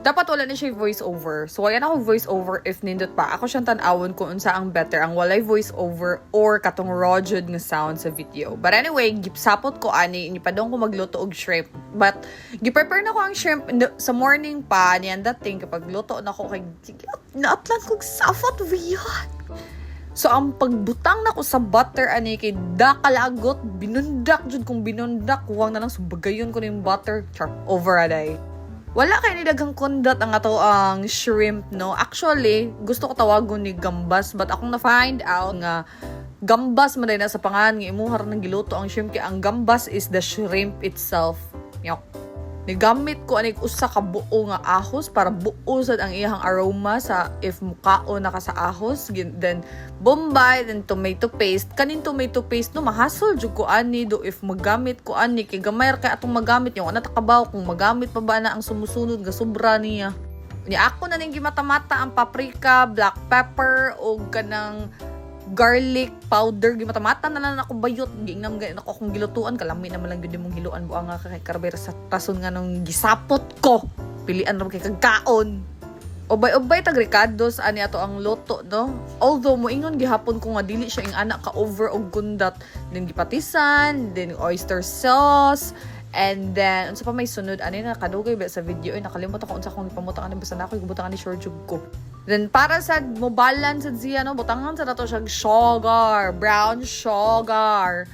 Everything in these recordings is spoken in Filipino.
Dapat wala na siya voice over. So, ayan ako voice over if nindot pa. Ako siyang tanawon kung unsa ang better, ang walay voice over or katong raw jud nga sound sa video. But anyway, gipsapot ko ani, ipadong ko magluto og shrimp. But, giprepare na ko ang shrimp sa morning pa, niyan dating kapag luto na ko kay naatlan kog safot viyan. So, ang pagbutang na ko sa butter, ani, kay dakalagot, binundak jud kung binundak, huwag na lang subagayon ko na yung butter, char, over aday. Wala kay ni daghang kundot ang ato ang shrimp, no? Actually, gusto ko tawagon ni gambas, but akong na-find out nga gambas man na sa pangalan nga imuhar ng giluto ang shrimp, kay ang gambas is the shrimp itself. Yok. Nigamit ko anig usa ka buo nga ahos para buusad ang iyang aroma sa if mukao na ka sa ahos, then bombay, then tomato paste. Kanin tomato paste no mahasol jud ko ani do if magamit ko ani kay gamay kay atong magamit yung ana takabaw kung magamit pa ba na ang sumusunod nga sobra niya. Ni ako na ning gimata-mata ang paprika, black pepper o kanang garlic powder, gimata-mata na lang ako bayot, giingnam gani ako akong gilutuan, kalami naman lang gyud imong hiluan buang nga kay karber sa rason nga nung gisapot ko. Pilian ra kay kagkaon. Ubay-ubay tag ricados ani ato ang luto, no? Although moingon gihapon ko nga dili siya ing anak ka over og kundat, then gipatisan, then oyster sauce. And then, unsa pa may sunod, ani na kadugay ba sa video, ay nakalimutan ko unsa kong ipamutang ani basta na ako ibutangan ni short jug ko. Then para sa mo balance sa siya, no, butangan sa nato siya sugar, brown sugar.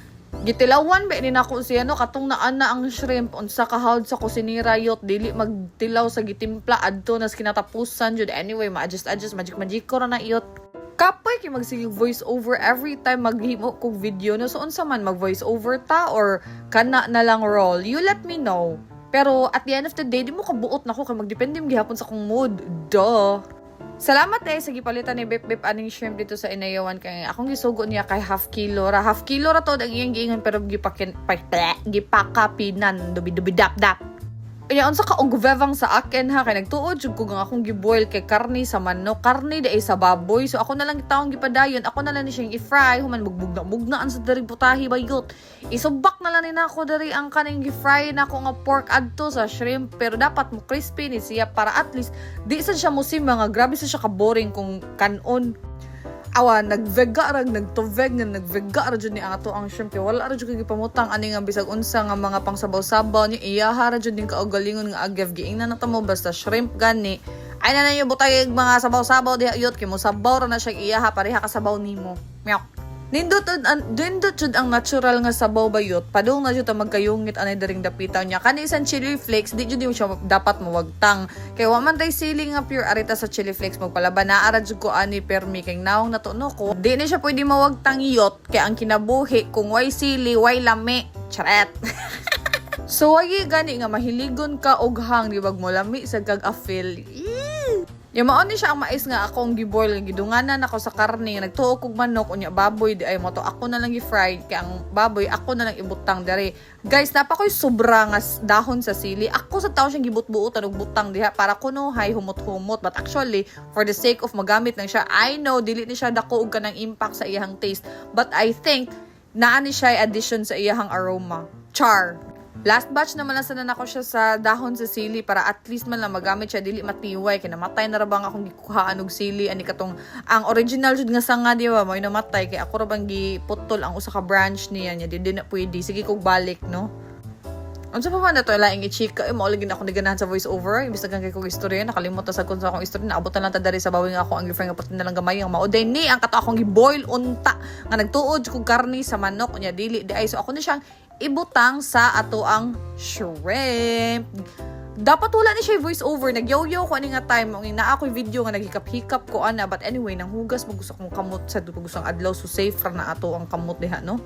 Gitilawan ba ni nako siya, no, katong naan na ang shrimp unsa ka hawd sa kusinira yot, dili magtilaw sa gitimpla adto nas kinatapusan jud. Anyway, ma-adjust magic ko ra na iyot. Kapoy kay magsigig voice over every time maghimo kog video, no? So unsa man mag voice over ta or kana na lang roll, you let me know. Pero at the end of the day, di mo kabuot na ko kay magdepende gihapon sa kong mood. Duh. Salamat sa gipalitan ni Bep aning shrimp dito sa inayawan kay akong gisugo niya kay half kilo ra to ang iyang giingon pero gipakapinan dubi dap. Kaya unsa ka og vevang sa akin ha, kay nagtuod jud ko nga akong giboil kay karni sa manok, karni dai sa baboy. So ako na lang gitawong gipadayon, ako na lang ni siyang i-fry, human mugbugna-bugnaan sa diri butahi bayot. Isubak na lang ni nako diri ang kaning gi-fry nako nga pork adto sa shrimp, pero dapat mo crispy ni siya para at least di sa siya musim nga grabe sa siya ka boring kung kanon. Awa nagvega ra jud ni ato ang shrimp, kay wala ra jud kay pamutang ani nga bisag unsa nga mga pangsabaw-sabaw ni iyaha ra jud din kaugalingon nga agyav giingnan na ta mo basta shrimp gani ay na niyo butay mga sabaw-sabaw diha yot kay mo sabaw ra na siya iyaha pareha ka sabaw nimo. Meow. Nindot jud ang natural nga sabaw bayot, padung na jud ta magkayungit anay daring dapitaw niya. Kani isang chili flakes di jud siya dapat mawagtang. Kay wa man tay sili nga pure arita sa chili flakes magpalaban na ara jud ko ani permi kay nawong natuno ko. Di na siya pwede mawagtang iyot kay ang kinabuhi kung way sili, way lami. Charet. So wagi gani nga mahiligon ka og hang di bag mo lami sa gag-afil. Yung maon ni siya ang mais nga akong giboil, gidunganan ako sa karne, nagtuo kog manok, unya baboy, di ay mo to ako na lang i-fry, kaya ang baboy ako na lang ibutang dere. Guys, napakoy sobra nga dahon sa sili. Ako sa tao siyang gibut-buutan og butang diha para kuno hay humot-humot. But actually, for the sake of magamit lang siya, I know dili ni siya dako og kanang impact sa iyang taste. But I think naa ni siya addition sa iyang aroma. Char. Last batch naman lang sana nako siya sa dahon sa sili para at least man lang magamit siya dili matiway kay namatay na ra bang akong gikuhaan og sili ani katong ang original jud nga sanga di ba mo namatay kay ako ra bang giputol ang usa ka branch niya di na pwede sige kog balik no. Unsa pa man nato laing i-chika mo lagi na ako naganahan sa voice over imbis na kay kog istorya nakalimot ta sa kun sa akong istorya naabot na lang ta diri sa bawing ako ang girlfriend nga pati na lang gamay ang mauday ni ang kato akong gi-boil unta nga nagtuod kog karni sa manok nya dili di ay so ako ni siyang ibutang sa ato ang shrimp. Dapat wala ni siya voice over. Nagyaw-yaw ko ani nga time. Ang ina ako video nga naghikap-hikap ko ana. But anyway, nang hugas mo gusto kong kamot sa gustong adlaw. So safe ra na ato ang kamot diha, no?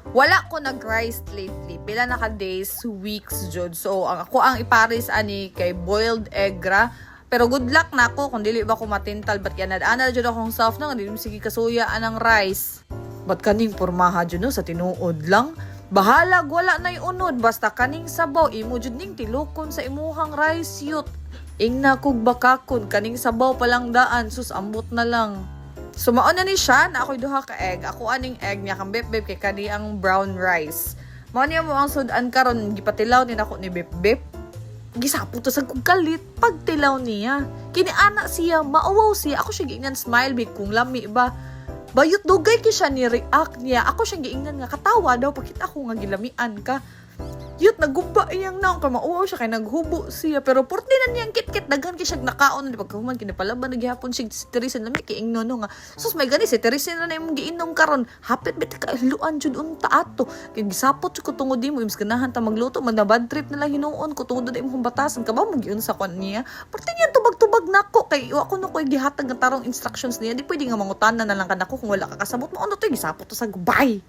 Wala ko nag-rice lately. Pila na ka days, weeks, jud. So, ako ang iparis ani kay boiled egg ra. Pero good luck na ako kung dili ba ko matintal. But yan, ana jud akong self na. Hindi mo sige kasuya anang rice. But kaning pormaha jud no, sa tinuod lang. Bahalag wala nay unod basta kaning sabaw imo jud ning tilukon sa imuhang rice yut. Ingna kog bakakon kaning sabaw palang daan sus ambot na lang. Sumaon na ni siya na ako'y duha ka egg. Ako aning egg niya kang bep-bep kay kani ang brown rice. Mao niya mo ang sudan karon gipatilaw ni nako ni bep-bep. gisapo to sa kugalit pagtilaw niya. Kini ana siya, maawaw siya. Ako siya giingnan smile big kung lami ba. Bayot dugay ki siya ni react niya. Ako siya giingnan nga katawa daw pakit ako nga gilamian ka. Yut nagumba iyang naong kay mauwaw siya kay naghubo siya pero porti na niyang kit-kit daghan kay siya nakaon di pagkahuman kinapalaban naghihapon siya si Teresa lami kay ingno no nga sus may gani si Teresa na imong giinom karon hapit bit ka luan jud unta ato kay gisapot ko tungod dimo ims ganahan ta magluto man na bad trip na lang hinuon ko tungod na imong batasan ka ba mo giunsa kon niya porti niya tubag-tubag nako kay wa ko no koy gihatag nga tarong instructions niya di pwede nga mangutana na lang kanako kung wala ka kasabot mo ano to gisapot to sa gubay.